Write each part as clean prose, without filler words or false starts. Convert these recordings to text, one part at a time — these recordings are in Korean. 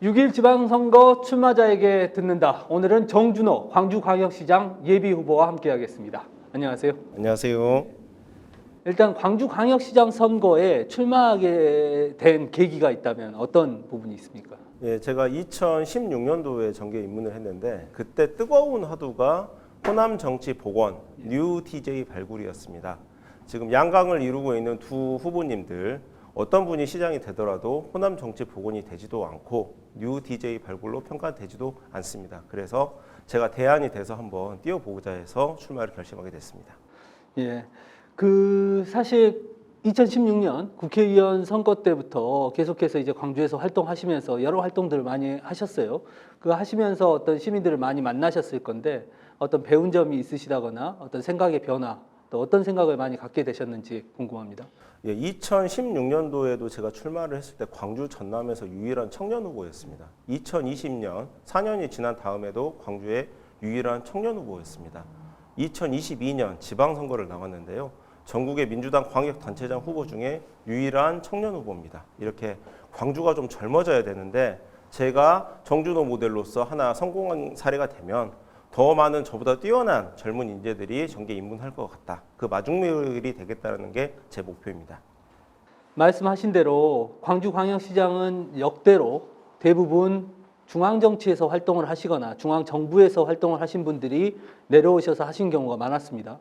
6일 지방선거 출마자에게 듣는다. 오늘은 정준호 광주광역시장 예비후보와 함께하겠습니다. 안녕하세요. 안녕하세요. 일단 광주광역시장 선거에 출마하게 된 계기가 있다면 어떤 부분이 있습니까? 예, 제가 2016년도에 정계 입문을 했는데 그때 뜨거운 화두가 호남 정치 복원 뉴 TJ 발굴이었습니다. 지금 양강을 이루고 있는 두 후보님들 어떤 분이 시장이 되더라도 호남 정치 복원이 되지도 않고 뉴 DJ 발굴로 평가되지도 않습니다. 그래서 제가 대안이 돼서 한번 뛰어보고자 해서 출마를 결심하게 됐습니다. 예, 사실 2016년 국회의원 선거 때부터 계속해서 이제 광주에서 활동하시면서 여러 활동들을 많이 하셨어요. 그 하시면서 어떤 시민들을 많이 만나셨을 건데 어떤 배운 점이 있으시다거나 어떤 생각의 변화, 또 어떤 생각을 많이 갖게 되셨는지 궁금합니다. 예, 2016년도에도 제가 출마를 했을 때 광주 전남에서 유일한 청년 후보였습니다. 2020년 4년이 지난 다음에도 광주의 유일한 청년 후보였습니다. 2022년 지방선거를 나왔는데요. 전국의 민주당 광역단체장 후보 중에 유일한 청년 후보입니다. 이렇게 광주가 좀 젊어져야 되는데 제가 정준호 모델로서 하나 성공한 사례가 되면 더 많은 저보다 뛰어난 젊은 인재들이 정계에 입문할 것 같다. 그 마중물이 되겠다는 게 제 목표입니다. 말씀하신 대로 광주광역시장은 역대로 대부분 중앙정치에서 활동을 하시거나 중앙정부에서 활동을 하신 분들이 내려오셔서 하신 경우가 많았습니다.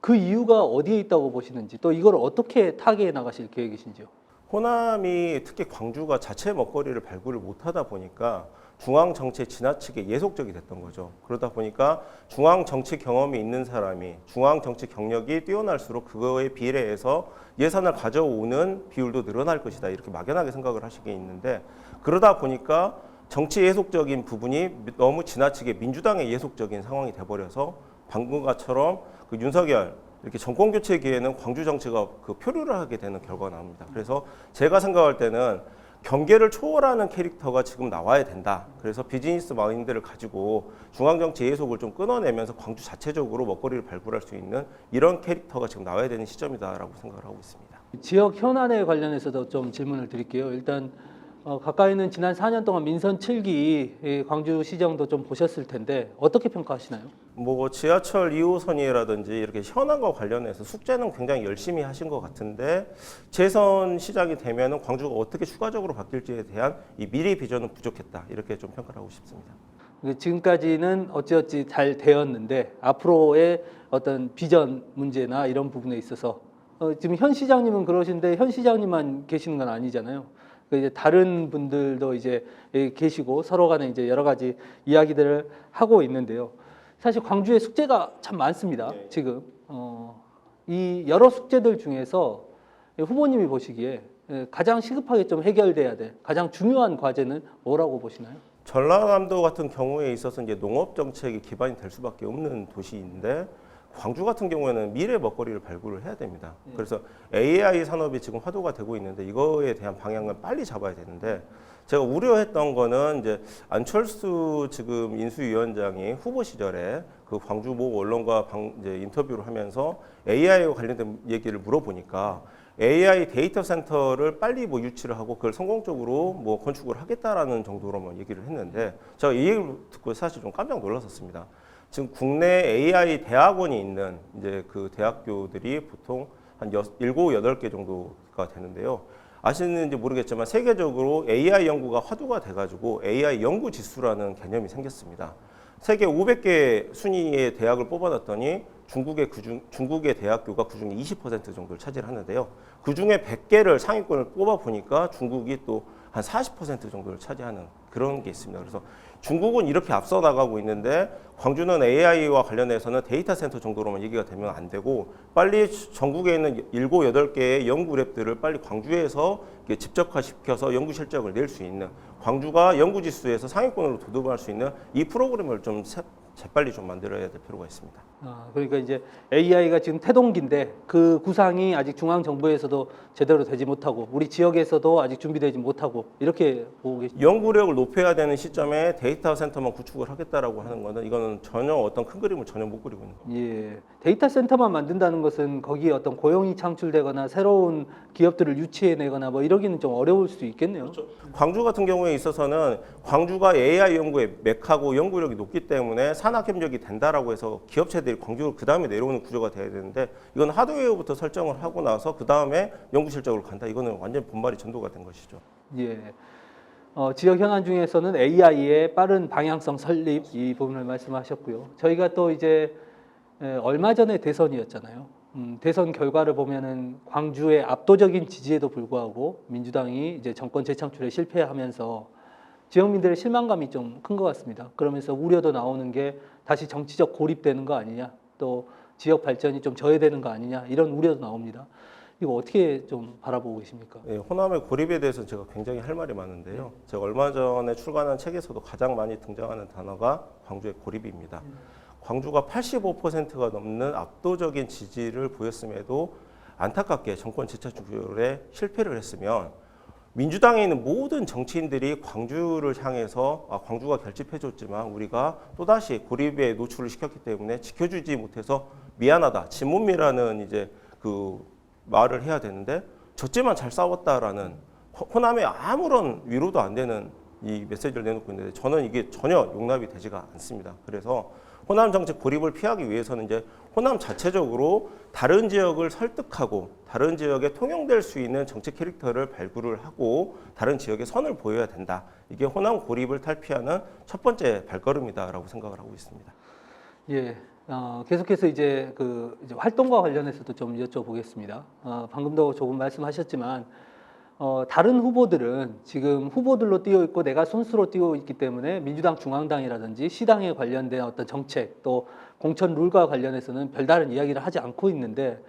그 이유가 어디에 있다고 보시는지, 또 이걸 어떻게 타개해 나가실 계획이신지요? 호남이 특히 광주가 자체 먹거리를 발굴을 못하다 보니까 중앙 정치에 지나치게 예속적이 됐던 거죠. 그러다 보니까 중앙 정치 경험이 있는 사람이 중앙 정치 경력이 뛰어날수록 그거에 비례해서 예산을 가져오는 비율도 늘어날 것이다. 이렇게 막연하게 생각을 하시게 있는데 그러다 보니까 정치 예속적인 부분이 너무 지나치게 민주당의 예속적인 상황이 돼버려서 방금과처럼 그 윤석열 이렇게 정권 교체 기회는 광주 정치가 그 표류를 하게 되는 결과가 나옵니다. 그래서 제가 생각할 때는 경계를 초월하는 캐릭터가 지금 나와야 된다. 그래서 비즈니스 마인드를 가지고 중앙정치 예속을 좀 끊어내면서 광주 자체적으로 먹거리를 발굴할 수 있는 이런 캐릭터가 지금 나와야 되는 시점이다라고 생각을 하고 있습니다. 지역 현안에 관련해서도 좀 질문을 드릴게요. 일단 가까이는 지난 4년 동안 민선 7기 광주시정도 좀 보셨을 텐데 어떻게 평가하시나요? 뭐 지하철 2호선이라든지 이렇게 현안과 관련해서 숙제는 굉장히 열심히 하신 것 같은데 재선 시작이 되면은 광주가 어떻게 추가적으로 바뀔지에 대한 이 미래 비전은 부족했다. 이렇게 좀 평가를 하고 싶습니다. 지금까지는 어찌어찌 잘 되었는데 앞으로의 어떤 비전 문제나 이런 부분에 있어서 지금 현 시장님은 그러신데 현 시장님만 계시는 건 아니잖아요. 이제 다른 분들도 이제 계시고 서로 간에 이제 여러 가지 이야기들을 하고 있는데요. 사실 광주에 숙제가 참 많습니다. 네. 지금 이 여러 숙제들 중에서 후보님이 보시기에 가장 시급하게 좀 해결돼야 될 가장 중요한 과제는 뭐라고 보시나요? 전라남도 같은 경우에 있어서 이제 농업 정책이 기반이 될 수밖에 없는 도시인데 광주 같은 경우에는 미래 먹거리를 발굴을 해야 됩니다. 그래서 AI 산업이 지금 화두가 되고 있는데 이거에 대한 방향을 빨리 잡아야 되는데 제가 우려했던 거는 이제 안철수 지금 인수위원장이 후보 시절에 그 광주 모 언론과 이제 인터뷰를 하면서 AI와 관련된 얘기를 물어보니까 AI 데이터 센터를 빨리 뭐 유치를 하고 그걸 성공적으로 뭐 건축을 하겠다라는 정도로만 얘기를 했는데 제가 이 얘기를 듣고 사실 좀 깜짝 놀랐었습니다. 지금 국내 AI 대학원이 있는 이제 그 대학교들이 보통 한 7, 8개 정도가 되는데요. 아시는지 모르겠지만 세계적으로 AI 연구가 화두가 돼가지고 AI 연구 지수라는 개념이 생겼습니다. 세계 500개 순위의 대학을 뽑아놨더니 중국의 대학교가 그중에 20% 정도를 차지하는데요. 그중에 100개를 상위권을 뽑아보니까 중국이 또 한 40% 정도를 차지하는 그런 게 있습니다. 그래서 중국은 이렇게 앞서 나가고 있는데 광주는 AI와 관련해서는 데이터 센터 정도로만 얘기가 되면 안 되고 빨리 전국에 있는 7, 8개의 연구랩들을 빨리 광주에서 집적화시켜서 연구 실적을 낼 수 있는 광주가 연구 지수에서 상위권으로 도전할 수 있는 이 프로그램을 좀 재빨리 좀 만들어야 될 필요가 있습니다. 그러니까 이제 AI가 지금 태동기인데 그 구상이 아직 중앙 정부에서도 제대로 되지 못하고 우리 지역에서도 아직 준비되지 못하고 이렇게 보고 계십니다. 연구력을 높여야 되는 시점에 데이터 센터만 구축을 하겠다라고 하는 거는 이거는 전혀 어떤 큰 그림을 전혀 못 그리고 있는 겁니다. 예, 데이터 센터만 만든다는 것은 거기에 어떤 고용이 창출되거나 새로운 기업들을 유치해내거나 뭐 이러기는 좀 어려울 수 있겠네요. 그렇죠. 광주 같은 경우에 있어서는 광주가 AI 연구에 맥하고 연구력이 높기 때문에 산학 협력이 된다라고 해서 기업체들이 광주로 그 다음에 내려오는 구조가 돼야 되는데 이건 하드웨어부터 설정을 하고 나서 그 다음에 연구 실적으로 간다. 이거는 완전 본말이 전도가 된 것이죠. 예. 지역 현안 중에서는 AI의 빠른 방향성 설립 이 부분을 말씀하셨고요. 저희가 또 이제 얼마 전에 대선이었잖아요. 대선 결과를 보면은 광주의 압도적인 지지에도 불구하고 민주당이 이제 정권 재창출에 실패하면서 지역민들의 실망감이 좀 큰 것 같습니다. 그러면서 우려도 나오는 게 다시 정치적 고립되는 거 아니냐, 또 지역 발전이 좀 저해되는 거 아니냐 이런 우려도 나옵니다. 이거 어떻게 좀 바라보고 계십니까? 예, 호남의 고립에 대해서 제가 굉장히 할 말이 많은데요. 제가 얼마 전에 출간한 책에서도 가장 많이 등장하는 단어가 광주의 고립입니다. 광주가 85%가 넘는 압도적인 지지를 보였음에도 안타깝게 정권 재창출에 실패를 했으면 민주당에 있는 모든 정치인들이 광주를 향해서 광주가 결집해줬지만 우리가 또다시 고립에 노출을 시켰기 때문에 지켜주지 못해서 미안하다, 진몸이라는 이제 그 말을 해야 되는데 졌지만 잘 싸웠다라는 호남에 아무런 위로도 안 되는 이 메시지를 내놓고 있는데 저는 이게 전혀 용납이 되지가 않습니다. 그래서 호남 정책 고립을 피하기 위해서는 이제 호남 자체적으로 다른 지역을 설득하고 다른 지역에 통용될 수 있는 정책 캐릭터를 발굴을 하고 다른 지역에 선을 보여야 된다. 이게 호남 고립을 탈피하는 첫 번째 발걸음이다라고 생각을 하고 있습니다. 예. 계속해서 이제 이제 활동과 관련해서도 좀 여쭤보겠습니다. 방금도 조금 말씀하셨지만 다른 후보들은 지금 후보들로 뛰어 있고 내가 손수로 뛰어 있기 때문에 민주당 중앙당이라든지 시당에 관련된 어떤 정책 또 공천 룰과 관련해서는 별다른 이야기를 하지 않고 있는데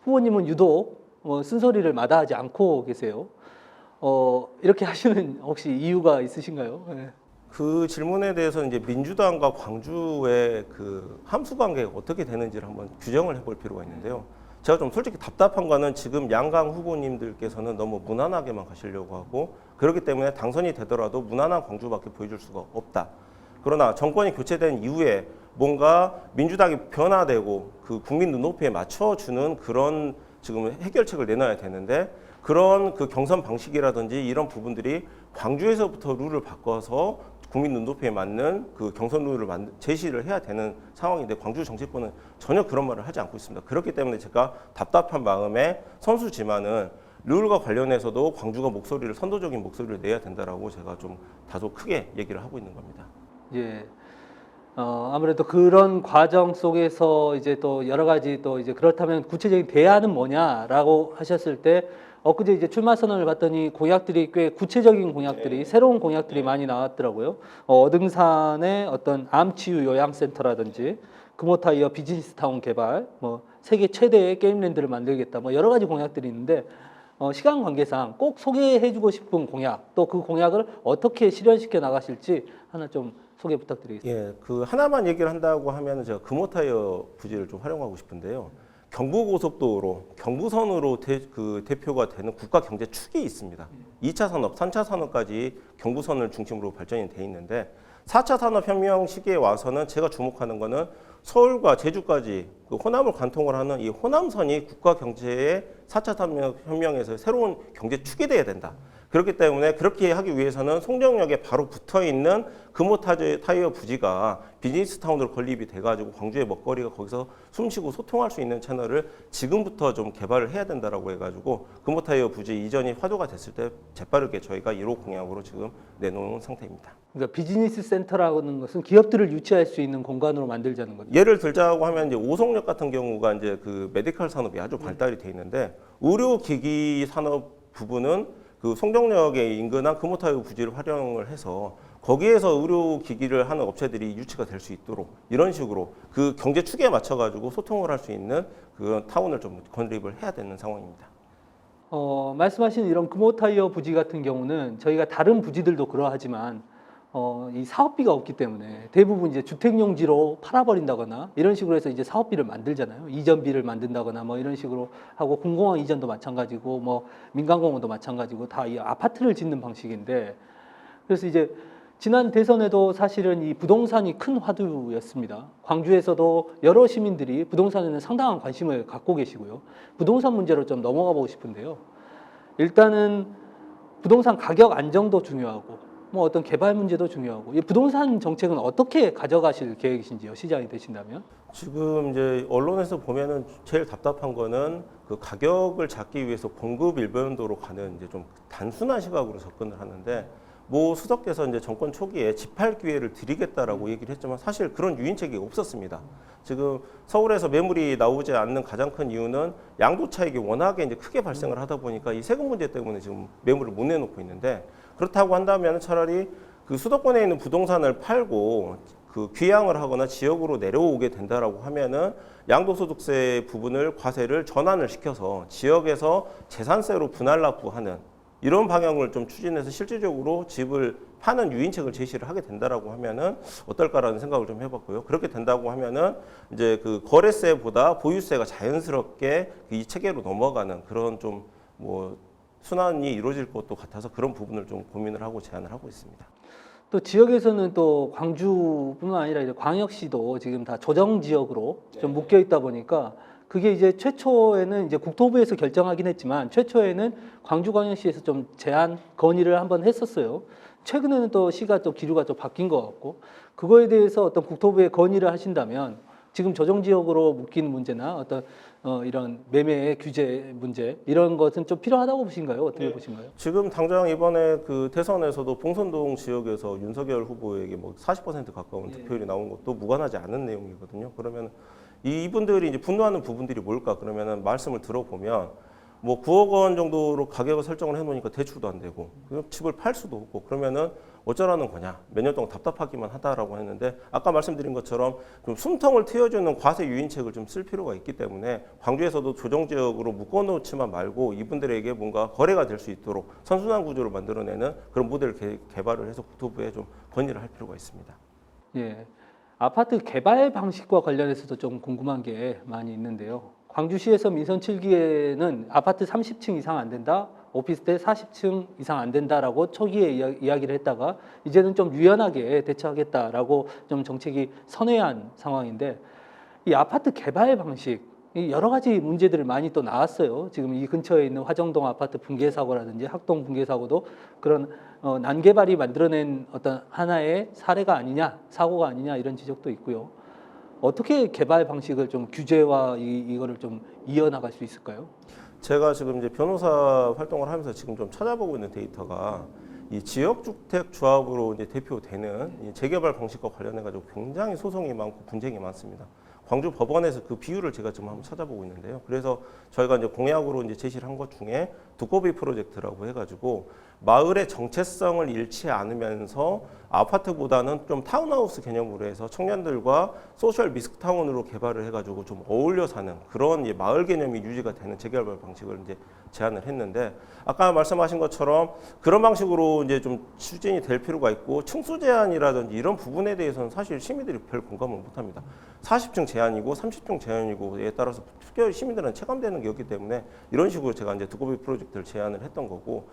후보님은 유독 쓴소리를 마다하지 않고 계세요. 이렇게 하시는 혹시 이유가 있으신가요? 네. 그 질문에 대해서 이제 민주당과 광주의 그 함수 관계가 어떻게 되는지를 한번 규정을 해볼 필요가 있는데요. 제가 좀 솔직히 답답한 거는 지금 양강 후보님들께서는 너무 무난하게만 가시려고 하고 그렇기 때문에 당선이 되더라도 무난한 광주밖에 보여줄 수가 없다. 그러나 정권이 교체된 이후에 뭔가 민주당이 변화되고 그 국민 눈높이에 맞춰주는 그런 지금 해결책을 내놔야 되는데 그런 그 경선 방식이라든지 이런 부분들이 광주에서부터 룰을 바꿔서 국민 눈높이에 맞는 그 경선 룰을 제시를 해야 되는 상황인데 광주 정치권은 전혀 그런 말을 하지 않고 있습니다. 그렇기 때문에 제가 답답한 마음에 선수지만은 룰과 관련해서도 광주가 선도적인 목소리를 내야 된다라고 제가 좀 다소 크게 얘기를 하고 있는 겁니다. 예. 아무래도 그런 과정 속에서 이제 또 여러 가지 또 이제 그렇다면 구체적인 대안은 뭐냐라고 하셨을 때 엊그제 이제 출마 선언을 봤더니 공약들이 꽤 구체적인 공약들이 새로운 공약들이 많이 나왔더라고요. 어등산의 어떤 암치유 요양센터라든지 금호타이어 비즈니스타운 개발, 뭐 세계 최대의 게임랜드를 만들겠다, 뭐 여러 가지 공약들이 있는데 시간 관계상 꼭 소개해주고 싶은 공약, 또 그 공약을 어떻게 실현시켜 나가실지 하나 좀 소개 부탁드리겠습니다. 예, 그 하나만 얘기를 한다고 하면 제가 금호타이어 부지를 좀 활용하고 싶은데요. 경부고속도로, 경부선으로 대표가 되는 국가 경제 축이 있습니다. 2차 산업, 3차 산업까지 경부선을 중심으로 발전이 돼 있는데 4차 산업혁명 시기에 와서는 제가 주목하는 거는 서울과 제주까지 그 호남을 관통을 하는 이 호남선이 국가 경제의 4차 산업혁명에서 새로운 경제 축이 돼야 된다. 그렇기 때문에 그렇게 하기 위해서는 송정역에 바로 붙어있는 금호타이어 부지가 비즈니스타운으로 건립이 돼가지고 광주의 먹거리가 거기서 숨쉬고 소통할 수 있는 채널을 지금부터 좀 개발을 해야 된다라고 해가지고 금호타이어 부지 이전이 화두가 됐을 때 재빠르게 저희가 1호 공약으로 지금 내놓은 상태입니다. 그러니까 비즈니스 센터라는 것은 기업들을 유치할 수 있는 공간으로 만들자는 거죠. 예를 들자고 하면 이제 오송역 같은 경우가 이제 그 메디컬 산업이 아주 발달이 돼 있는데 의료기기 산업 부분은 그 송정역에 인근한 금호타이어 부지를 활용을 해서 거기에서 의료기기를 하는 업체들이 유치가 될 수 있도록 이런 식으로 그 경제 축에 맞춰가지고 소통을 할 수 있는 그런 타운을 좀 건립을 해야 되는 상황입니다. 말씀하신 이런 금호타이어 부지 같은 경우는 저희가 다른 부지들도 그러하지만 이 사업비가 없기 때문에 대부분 이제 주택용지로 팔아버린다거나 이런 식으로 해서 이제 사업비를 만들잖아요. 이전비를 만든다거나 뭐 이런 식으로 하고 공공항 이전도 마찬가지고 뭐 민간공원도 마찬가지고 다 이 아파트를 짓는 방식인데 그래서 이제 지난 대선에도 사실은 이 부동산이 큰 화두였습니다. 광주에서도 여러 시민들이 부동산에는 상당한 관심을 갖고 계시고요. 부동산 문제로 좀 넘어가 보고 싶은데요. 일단은 부동산 가격 안정도 중요하고 뭐 어떤 개발 문제도 중요하고 이 부동산 정책은 어떻게 가져가실 계획이신지요? 시장이 되신다면? 지금 이제 언론에서 보면은 제일 답답한 거는 그 가격을 잡기 위해서 공급 일변도로 가는 이제 좀 단순한 시각으로 접근을 하는데 모 수석께서 이제 정권 초기에 집할 기회를 드리겠다라고 얘기를 했지만 사실 그런 유인책이 없었습니다. 지금 서울에서 매물이 나오지 않는 가장 큰 이유는 양도 차익이 워낙에 이제 크게 발생을 하다 보니까 이 세금 문제 때문에 지금 매물을 못 내놓고 있는데 그렇다고 한다면 차라리 그 수도권에 있는 부동산을 팔고 그 귀향을 하거나 지역으로 내려오게 된다라고 하면은 양도소득세 부분을 과세를 전환을 시켜서 지역에서 재산세로 분할 납부하는 이런 방향을 좀 추진해서 실질적으로 집을 파는 유인책을 제시를 하게 된다라고 하면은 어떨까라는 생각을 좀 해봤고요. 그렇게 된다고 하면은 이제 그 거래세보다 보유세가 자연스럽게 이 체계로 넘어가는 그런 좀 뭐 순환이 이루어질 것도 같아서 그런 부분을 좀 고민을 하고 제안을 하고 있습니다. 또 지역에서는 또 광주뿐만 아니라 이제 광역시도 지금 다 조정 지역으로 좀 묶여 있다 보니까 그게 이제 최초에는 이제 국토부에서 결정하긴 했지만 최초에는 광주광역시에서 좀 제안 건의를 한번 했었어요. 최근에는 또 시가 또 기류가 좀 바뀐 것 같고 그거에 대해서 어떤 국토부에 건의를 하신다면 지금 조정 지역으로 묶인 문제나 어떤 이런 매매 규제 문제 이런 것은 좀 필요하다고 보신가요? 어떻게 보신가요? 지금 당장 이번에 그 대선에서도 봉선동 지역에서 윤석열 후보에게 뭐 40% 가까운 득표율이 나온 것도 무관하지 않은 내용이거든요. 그러면 이분들이 이제 분노하는 부분들이 뭘까? 그러면은 말씀을 들어보면 뭐 9억 원 정도로 가격을 설정을 해놓으니까 대출도 안 되고 집을 팔 수도 없고 그러면은 어쩌라는 거냐? 몇 년 동안 답답하기만 하다라고 했는데 아까 말씀드린 것처럼 좀 숨통을 트여주는 과세 유인책을 좀 쓸 필요가 있기 때문에 광주에서도 조정 지역으로 묶어놓지만 말고 이분들에게 뭔가 거래가 될 수 있도록 선순환 구조를 만들어내는 그런 모델을 개발을 해서 국토부에 좀 건의를 할 필요가 있습니다. 예. 아파트 개발 방식과 관련해서도 좀 궁금한 게 많이 있는데요. 광주시에서 민선 7기에는 아파트 30층 이상 안 된다, 오피스텔 40층 이상 안 된다라고 초기에 이야기를 했다가 이제는 좀 유연하게 대처하겠다라고 좀 정책이 선회한 상황인데 이 아파트 개발 방식 이 여러 가지 문제들이 많이 또 나왔어요. 지금 이 근처에 있는 화정동 아파트 붕괴 사고라든지 학동 붕괴 사고도 그런 난개발이 만들어낸 어떤 하나의 사례가 아니냐, 사고가 아니냐 이런 지적도 있고요. 어떻게 개발 방식을 좀 규제와 이거를 좀 이어나갈 수 있을까요? 제가 지금 이제 변호사 활동을 하면서 지금 좀 찾아보고 있는 데이터가 이 지역주택 조합으로 이제 대표되는 이 재개발 방식과 관련해 가지고 굉장히 소송이 많고 분쟁이 많습니다. 광주 법원에서 그 비율을 제가 지금 한번 찾아보고 있는데요. 그래서 저희가 이제 공약으로 이제 제시를 한 것 중에 두꺼비 프로젝트라고 해가지고 마을의 정체성을 잃지 않으면서 아파트보다는 좀 타운하우스 개념으로 해서 청년들과 소셜 미스타운으로 개발을 해가지고 좀 어울려 사는 그런 마을 개념이 유지가 되는 재개발 방식을 이제 제안을 했는데 아까 말씀하신 것처럼 그런 방식으로 이제 좀 추진이 될 필요가 있고 층수 제한이라든지 이런 부분에 대해서는 사실 시민들이 별 공감을 못합니다. 40층 제한이고 30층 제한이고에 따라서 특별히 시민들은 체감되는 게 없기 때문에 이런 식으로 제가 이제 두꺼비 프로젝트를 제안을 했던 거고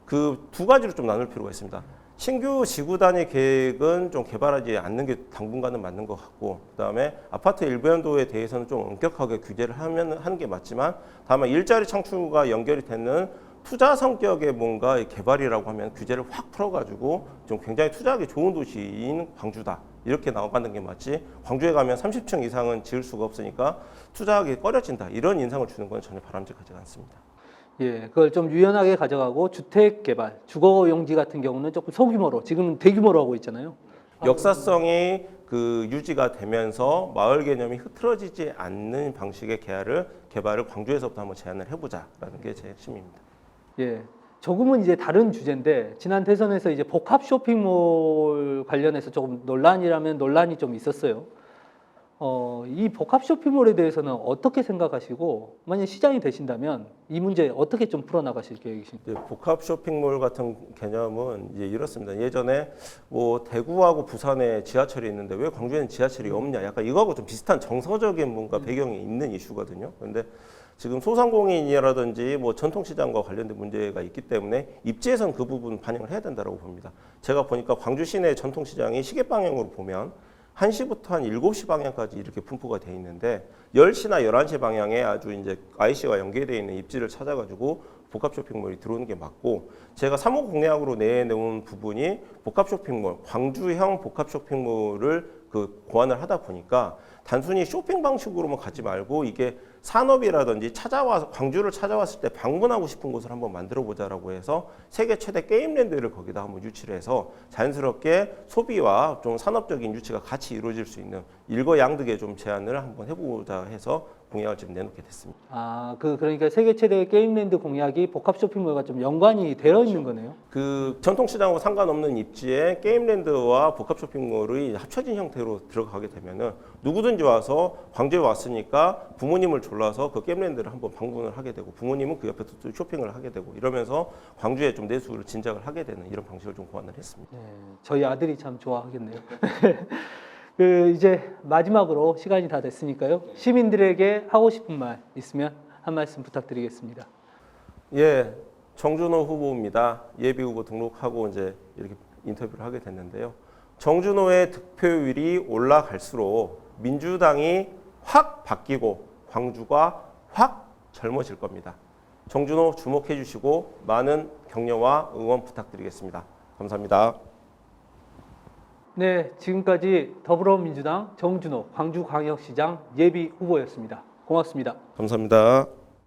그 두 가지로 좀 나눌 필요가 있습니다. 신규 지구 단위 계획은 좀 개발하지 않는 게 당분간은 맞는 것 같고 그다음에 아파트 일변도에 대해서는 좀 엄격하게 규제를 하는 게 맞지만 다만 일자리 창출과 연결이 되는 투자 성격의 뭔가 개발이라고 하면 규제를 확 풀어가지고 좀 굉장히 투자하기 좋은 도시인 광주다. 이렇게 나가는 게 맞지 광주에 가면 30층 이상은 지을 수가 없으니까 투자하기 꺼려진다. 이런 인상을 주는 건 전혀 바람직하지 않습니다. 예, 그걸 좀 유연하게 가져가고 주택 개발, 주거 용지 같은 경우는 조금 소규모로 지금은 대규모로 하고 있잖아요. 역사성이 그 유지가 되면서 마을 개념이 흐트러지지 않는 방식의 개발을 광주에서부터 한번 제안을 해보자라는 게 제 핵심입니다. 예, 조금은 이제 다른 주제인데 지난 대선에서 이제 복합 쇼핑몰 관련해서 조금 논란이 좀 있었어요. 이 복합 쇼핑몰에 대해서는 어떻게 생각하시고 만약 시장이 되신다면 이 문제 어떻게 좀 풀어나가실 계획이신가요? 이제 복합 쇼핑몰 같은 개념은 이제 이렇습니다. 예전에 뭐 대구하고 부산에 지하철이 있는데 왜 광주에는 지하철이 없냐? 약간 이거하고 좀 비슷한 정서적인 뭔가 배경이 있는 이슈거든요. 그런데 지금 소상공인이라든지 뭐 전통시장과 관련된 문제가 있기 때문에 입지에선 그 부분 반영을 해야 된다고 봅니다. 제가 보니까 광주 시내 전통시장이 시계 방향으로 보면 1시부터 한 7시 방향까지 이렇게 분포가 돼 있는데 10시나 11시 방향에 아주 이제 IC와 연계되어 있는 입지를 찾아가지고 복합 쇼핑몰이 들어오는 게 맞고 제가 3호 공약으로 내놓은 부분이 복합 쇼핑몰, 광주형 복합 쇼핑몰을 그 고안을 하다 보니까 단순히 쇼핑 방식으로만 가지 말고 이게 산업이라든지 찾아와서 광주를 찾아왔을 때 방문하고 싶은 곳을 한번 만들어 보자라고 해서 세계 최대 게임랜드를 거기다 한번 유치를 해서 자연스럽게 소비와 좀 산업적인 유치가 같이 이루어질 수 있는 일거양득의 좀 제안을 한번 해보자 해서 공약을 지금 내놓게 됐습니다. 그러니까 세계 최대 게임랜드 공약이 복합 쇼핑몰과 좀 연관이 되어 있는 거네요. 그 전통시장하고 상관없는 입지에 게임랜드와 복합 쇼핑몰이 합쳐진 형태로 들어가게 되면은 누구든지 와서 광주에 왔으니까 부모님을 졸라서 그 게임랜드를 한번 방문을 하게 되고 부모님은 그 옆에 또 쇼핑을 하게 되고 이러면서 광주에 좀 내수를 진작을 하게 되는 이런 방식을 좀 고안을 했습니다. 네, 저희 아들이 참 좋아하겠네요. 이제 마지막으로 시간이 다 됐으니까요. 시민들에게 하고 싶은 말 있으면 한 말씀 부탁드리겠습니다. 예, 정준호 후보입니다. 예비 후보 등록하고 이제 이렇게 인터뷰를 하게 됐는데요. 정준호의 득표율이 올라갈수록 민주당이 확 바뀌고 광주가 확 젊어질 겁니다. 정준호 주목해 주시고 많은 격려와 응원 부탁드리겠습니다. 감사합니다. 네, 지금까지 더불어민주당 정준호 광주광역시장 예비 후보였습니다. 고맙습니다. 감사합니다.